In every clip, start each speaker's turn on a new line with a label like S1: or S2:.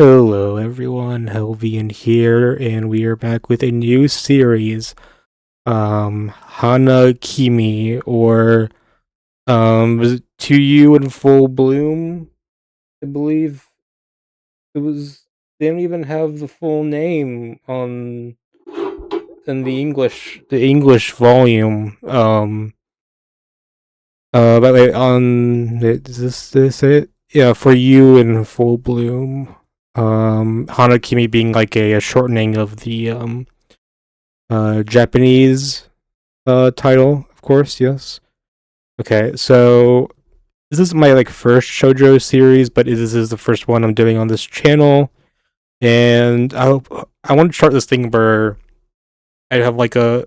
S1: Hello everyone, Helvian here, and we are back with a new series, Hana-Kimi, or, was it To You in Full Bloom? I believe it was, they don't even have the full name in the English volume, but wait, is this it? Yeah, For You in Full Bloom, Hana-Kimi being like a shortening of the, Japanese title, of course, yes. Okay, so this is my like first shoujo series, but this is the first one I'm doing on this channel, and I want to start this thing where I have like a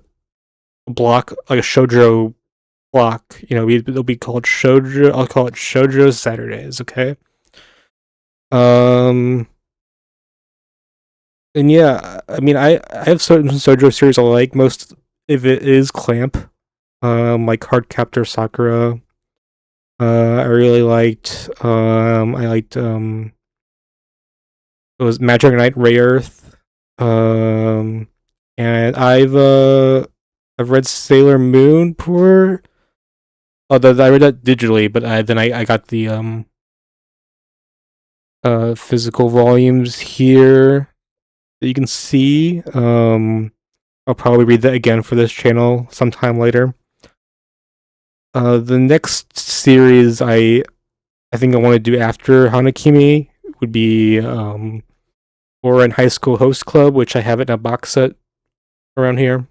S1: block, like a shoujo block. It'll be called shoujo. I'll call it Shoujo Saturdays. Okay. Um, and yeah, I mean, I have certain shoujo series I like. Most if it is Clamp, like Cardcaptor Sakura. I really liked. I liked. It was Magic Knight Ray Earth. Um, and I've read Sailor Moon for. Oh, I read that digitally, but I got the physical volumes here that you can see. I'll probably read that again for this channel sometime later. The next series I think I want to do after Hana-Kimi would be or in High School Host Club, which I have it in a box set around here.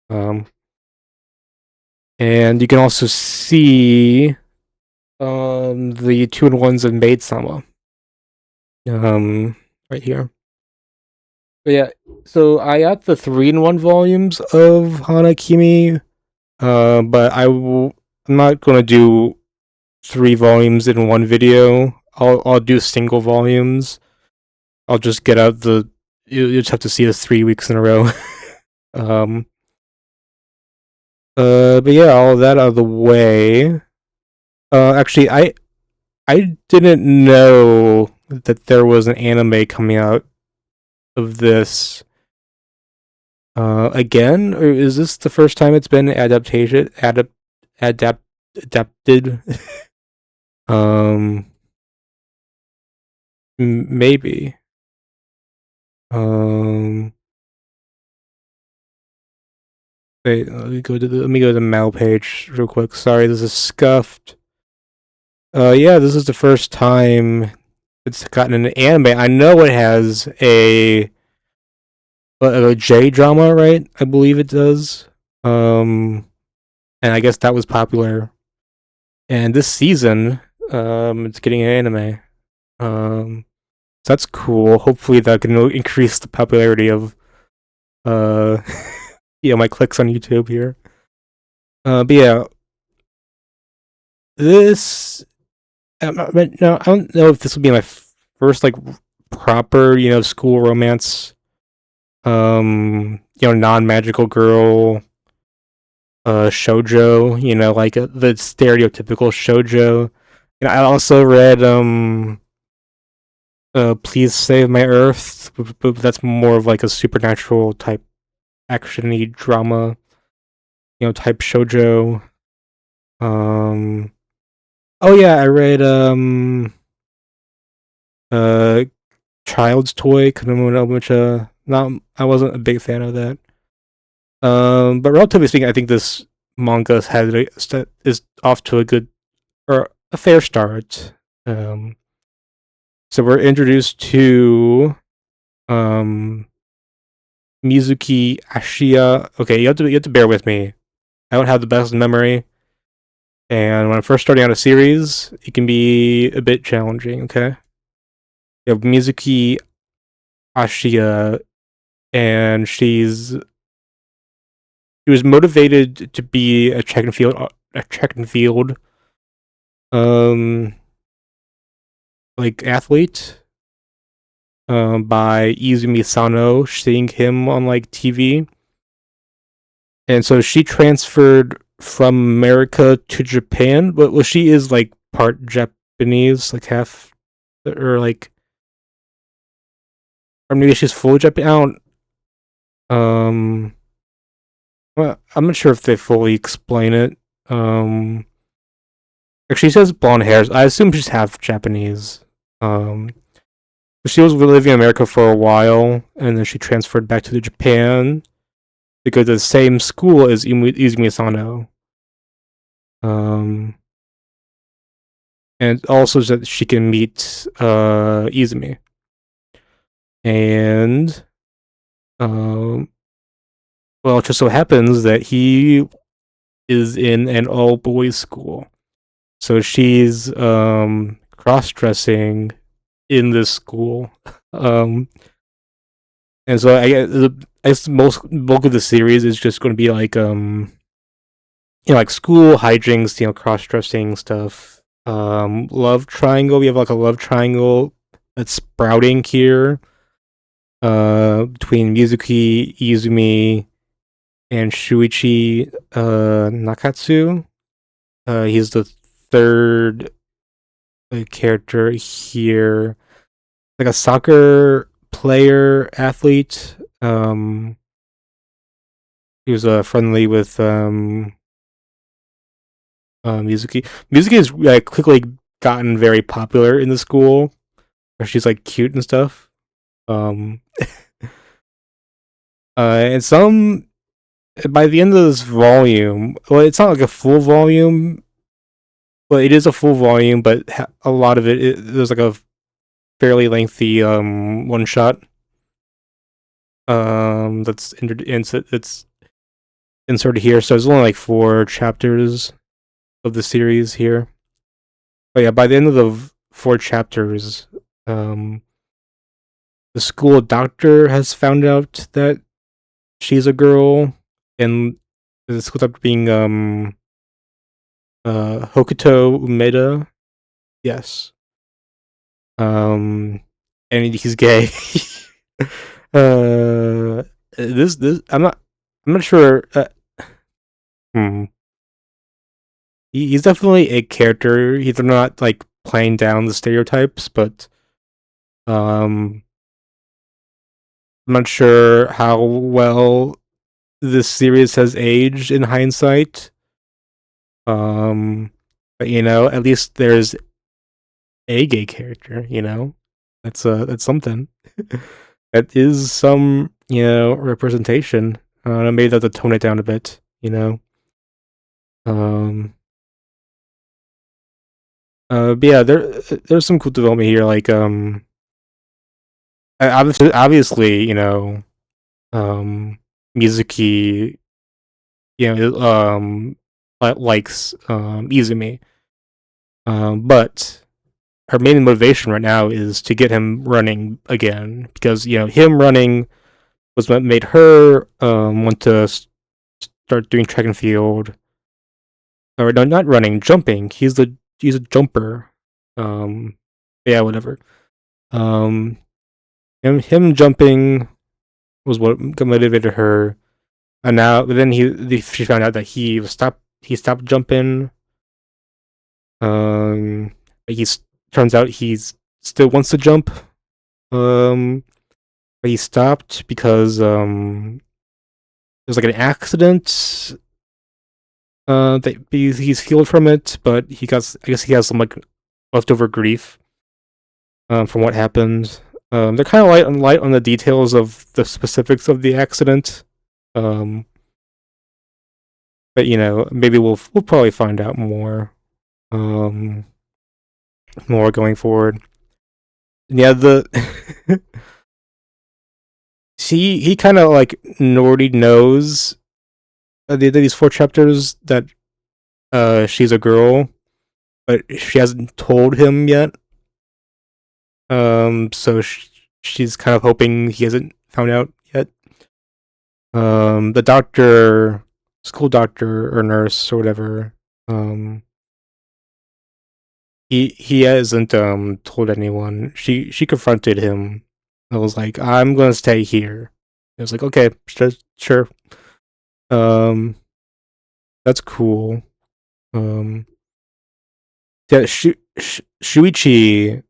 S1: Um, and you can also see the 2-in-1s of Maid Sama right here. But yeah, so I got the 3-in-1 volumes of Hana-Kimi, but I'm not gonna do 3 volumes in one video. I'll do single volumes. I'll just get out you just have to see this 3 weeks in a row. um, but yeah, all of that out of the way. Actually, I didn't know that there was an anime coming out of this. Again, or is this the first time it's been adapted? um, maybe. Um, wait, let me go to the Mal page real quick. Sorry, this is scuffed. Yeah, this is the first time it's gotten an anime. I know it has a J drama, right? I believe it does. And I guess that was popular. And this season, it's getting an anime. So that's cool. Hopefully, that can increase the popularity of uh, my clicks on YouTube here. But yeah, this. No, I don't know if this will be my first like proper, school romance. Non-magical girl shoujo, like the stereotypical shoujo. And I also read Please Save My Earth, but that's more of like a supernatural type actiony drama, type shoujo. Um oh yeah, I read uh Child's Toy, Kunomo not I wasn't a big fan of that. But relatively speaking, I think this manga is off to a good or a fair start. So we're introduced to um, Mizuki Ashiya. Okay, you have to bear with me. I don't have the best memory, and when I'm first starting out a series, it can be a bit challenging. Okay, you have Mizuki Ashiya, and she was motivated to be a track and field um like athlete by Izumi Sano, seeing him on like TV. And so she transferred from America to Japan, but well, she is like part Japanese, like half, or like or maybe she's full Japanese. I don't. Well, I'm not sure if they fully explain it. Um, Actually, she has blonde hairs. I assume she's half Japanese. Um, she was living in America for a while, and then she transferred back to Japan to go to the same school as Izumi Sano. Um, and also so that she can meet Izumi. And well, it just so happens that he is in an all boys school. So she's cross dressing in this school. Um and so I guess most bulk of the series is just gonna be like like school hijinks, cross dressing stuff. Love triangle. We have like a love triangle that's sprouting here. Between Mizuki, Izumi, and Shuichi Nakatsu. He's the third character here, like a soccer player athlete. He was friendly with Mizuki. Mizuki has quickly gotten very popular in the school, where she's like cute and stuff. Um, and some by the end of this volume, well, it's not like a full volume. Well, it is a full volume, but a lot of there's like a fairly lengthy one shot that's it's inserted here. So there's only like 4 chapters of the series here. But yeah, by the end of the 4 chapters, um, the school doctor has found out that she's a girl, and the school doctor being Hokuto Umeda. Yes. Um, and he's gay. This I'm not sure. Hmm. He's definitely a character. He's not like playing down the stereotypes, but um, I'm not sure how well this series has aged in hindsight. But at least there's a gay character. That's something. That is some representation. Maybe that's to tone it down a bit. Um. But yeah, there's some cool development here. Like obviously, Mizuki, likes Izumi. But her main motivation right now is to get him running again, because him running was what made her want to start doing track and field. Or no, not running, jumping. He's a jumper. Yeah, whatever. Um, him jumping was what motivated her, and now but then she found out that he stopped jumping. But turns out he's still wants to jump. But he stopped because there's like an accident. That he's healed from it, but I guess he has some like leftover grief from what happened. They're kind of light on the details of the specifics of the accident. Um, but maybe we'll probably find out more. Um, More going forward. Yeah, he kind of like already knows these 4 chapters that she's a girl, but she hasn't told him yet. So she's kind of hoping he hasn't found out yet. The doctor, school doctor or nurse or whatever, he hasn't told anyone. She confronted him. I was like, I'm gonna stay here. I was like, okay, sure. Um, that's cool. Um, yeah, Shuichi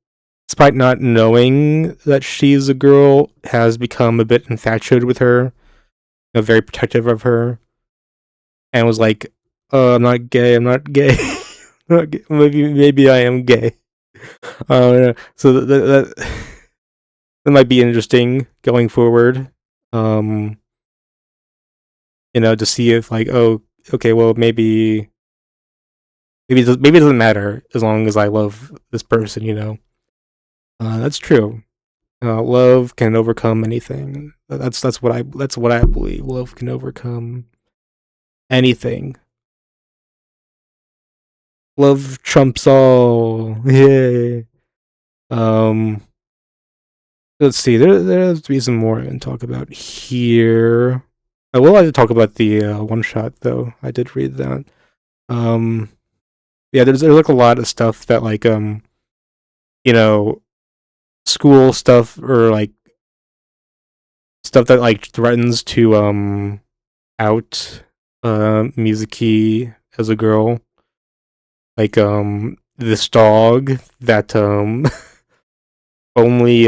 S1: despite not knowing that she's a girl, has become a bit infatuated with her, very protective of her, and was like, I'm not gay, I'm not gay." Not gay. Maybe I am gay. So that might be interesting going forward. Um, to see if like, oh, okay, well, maybe it doesn't matter as long as I love this person. That's true. Love can overcome anything. That's what I believe. Love can overcome anything. Love trumps all. Yay. Um, let's see. There's to be some more I can talk about here. I will like to talk about the one shot though. I did read that. Um, yeah, there's like a lot of stuff that like you know school stuff or like stuff that like threatens to out Mizuki as a girl. Like this dog that only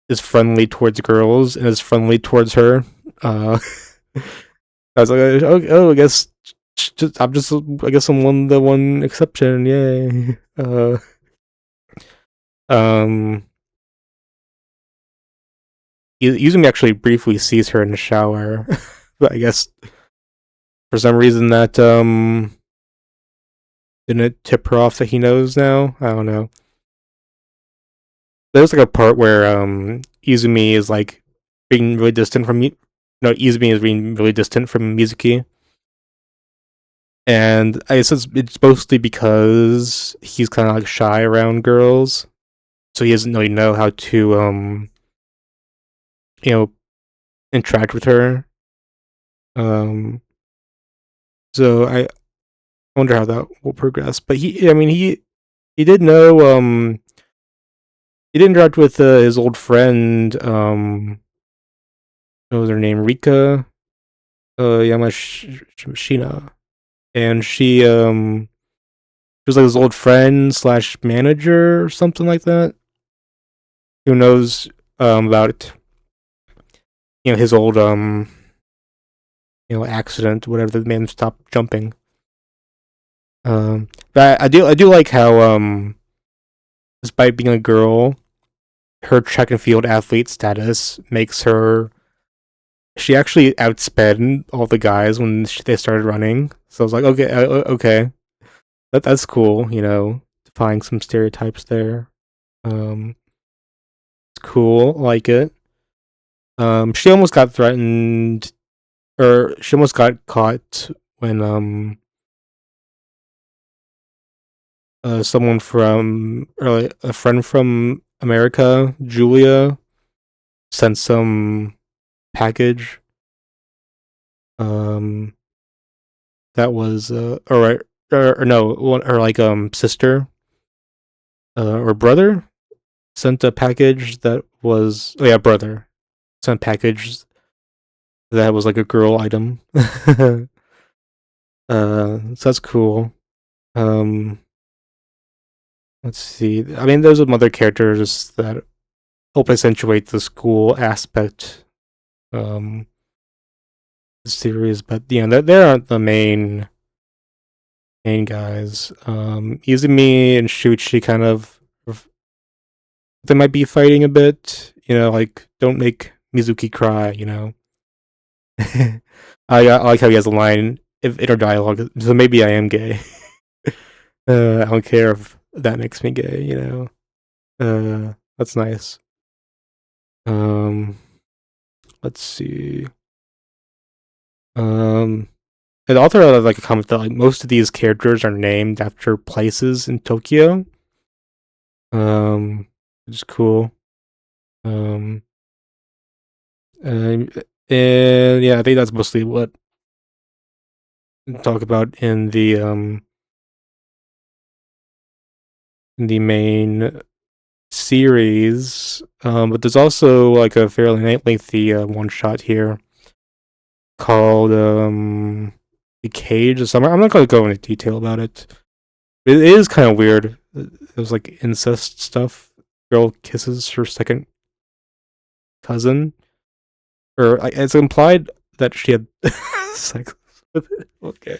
S1: is friendly towards girls and is friendly towards her. Uh I was like, oh, I guess I'm the one exception. Yay. Um Izumi actually briefly sees her in the shower. But I guess for some reason that didn't tip her off that he knows now. I don't know. There's like a part where Izumi is like being really distant from no, Izumi is being really distant from Mizuki. And I guess it's mostly because he's kind of like shy around girls, so he doesn't really know how to you know interact with her. Um, so I wonder how that will progress. But he did know he did interact with his old friend what was her name, Rika Yamashina, and she was like his old friend slash manager or something like that. Who knows about his old accident, whatever, the man stopped jumping. But I do like how despite being a girl, her track and field athlete status makes her she actually outsped all the guys when they started running. So I was like, okay, okay, that's cool. Defying some stereotypes there. It's cool, like it. She almost got threatened, or she almost got caught when someone from, or like a friend from America, Julia, sent some package. Um, that was or no, or like sister or brother sent a package that was, oh yeah, brother sent a package that was like a girl item. So that's cool. Um, let's see. I mean, there's some other characters that help accentuate the school aspect um the series, but they aren't the main guys. Izumi and Shuichi kind of they might be fighting a bit. Like don't make Mizuki cry. I like how he has a line if inner dialogue. So maybe I am gay. I don't care if that makes me gay. That's nice. Um, let's see. Um, and the author had like a comment that like most of these characters are named after places in Tokyo. Which is cool. Um, and yeah, I think that's mostly what we talk about in the main series. But there's also like a fairly lengthy one shot here called The Cage of Summer. I'm not going to go into detail about it. It is kind of weird. there's like incest stuff. Girl kisses her second cousin, or like, it's implied that she had sex with it. Okay,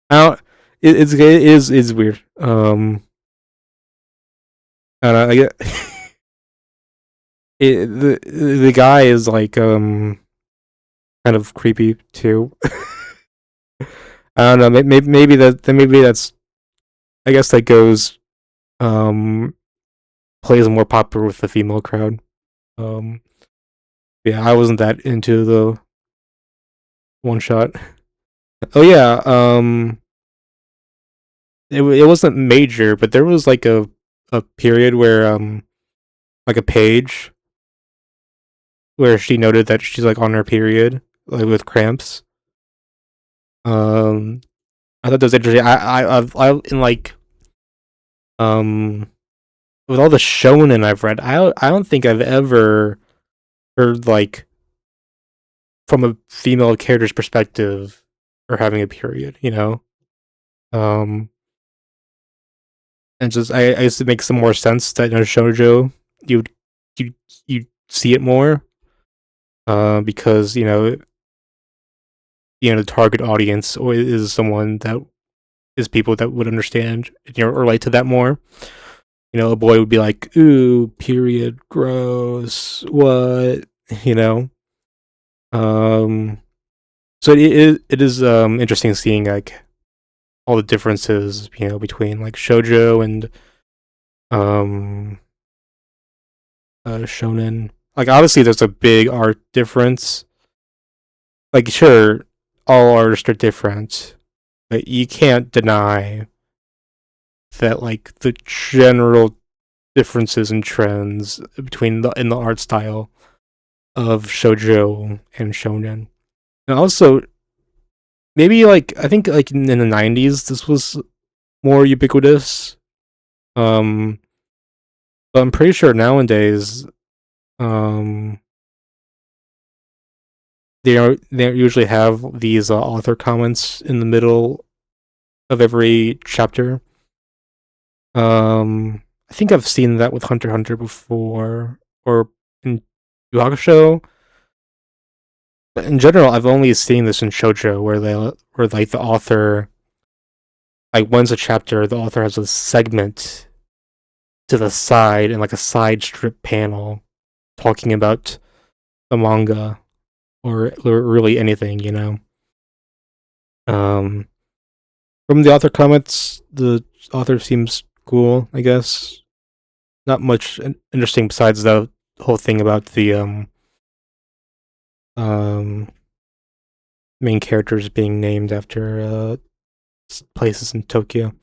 S1: now it is weird. And I get the guy is like kind of creepy too. I don't know. Maybe that's. I guess that goes um plays more popular with the female crowd. Um, yeah, I wasn't that into the one shot. Oh yeah, it wasn't major, but there was like a period where like a page where she noted that she's like on her period, like with cramps. Um, I thought that was interesting. I in like um with all the shonen I've read, I don't think I've ever heard like from a female character's perspective or having a period, you know. Um, and just I guess it makes some more sense that in a shoujo you you you see it more, because the target audience is someone that is people that would understand, or relate to that more. A boy would be like, "Ooh, period, gross, what?" You know. Um, so it is interesting seeing like all the differences, between like shoujo and um shonen. Like obviously there's a big art difference. Like sure, all artists are different, but you can't deny that like the general differences and trends between the art style of shoujo and shonen. And also maybe like I think like in the 90s this was more ubiquitous. Um but I'm pretty sure nowadays um they usually have these author comments in the middle of every chapter. I think I've seen that with Hunter x Hunter before, or in Yu Hakusho. But in general, I've only seen this in shoujo, where like the author, like once a chapter, the author has a segment to the side and like a side strip panel talking about the manga or really anything. Um, from the author comments, the author seems cool, I guess. Not much interesting besides the whole thing about the um main characters being named after places in Tokyo.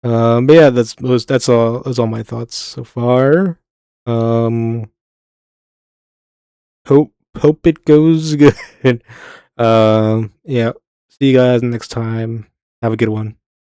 S1: But yeah, that's all my thoughts so far. Um, hope it goes good. Yeah. See you guys next time. Have a good one.